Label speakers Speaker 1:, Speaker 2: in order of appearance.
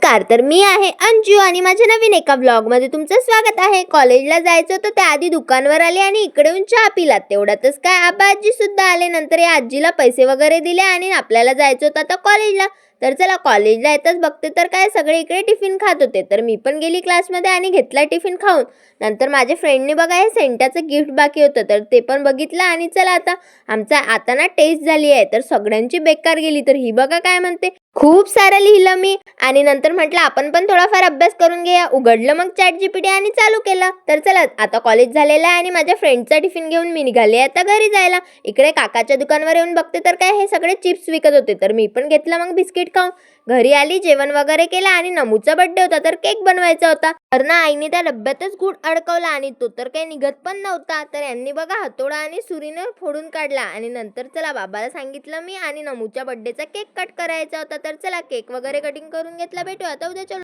Speaker 1: नमस्कार. तर मी आहे अंजू आणि माझ्या नवीन एका व्लॉगमध्ये तुमचं स्वागत आहे. कॉलेजला जायचं होतं, त्याआधी दुकानवर आले आणि इकडे येऊन चहा पिला. तेवढ्यातच काय आबा आजी सुद्धा आले. नंतर या आजीला पैसे वगैरे दिले आणि आपल्याला जायचं होतं आता कॉलेजला. तर चला कॉलेजला येतच बघते तर काय सगळे इकडे टिफिन खात होते. तर मी पण गेली क्लासमध्ये आणि घेतला टिफिन खाऊन. नंतर माझ्या फ्रेंडने बघा हे सेंटाचं गिफ्ट बाकी होतं तर ते पण बघितलं आणि चला आता ना टेस्ट झाली आहे तर सगळ्यांची बेकार गेली. तर ही बघा काय म्हणते, खूप सारं लिहिलं मी आणि नंतर म्हटलं आपण पण थोडाफार अभ्यास करून घेऊया. उघडलं मग ChatGPT आणि चालू केलं. तर चला आता कॉलेज झालेलं आहे आणि माझ्या फ्रेंडचा टिफिन घेऊन मी निघाले आता घरी जायला. इकडे काकाच्या दुकानावर येऊन बघते तर काय हे सगळे चिप्स विकत होते. तर मी पण घेतलं मग बिस्किट खाऊन. घरी आली, जेवण वगैरे केलं आणि नमूचा बर्थडे होता तर केक बनवायचा होता. तर ना आईने त्या डब्यातच गुड अडकवला आणि तो तर काही निघत पण नव्हता. तर यांनी बघा हातोडा आणि सुरीने फोडून काढला आणि नंतर चला बाबाला सांगितलं मी आणि नमूच्या बर्थडेचा केक कट करायचा होता. तर चला केक वगैरे कटिंग करून घेतला. भेटू आता उद्या.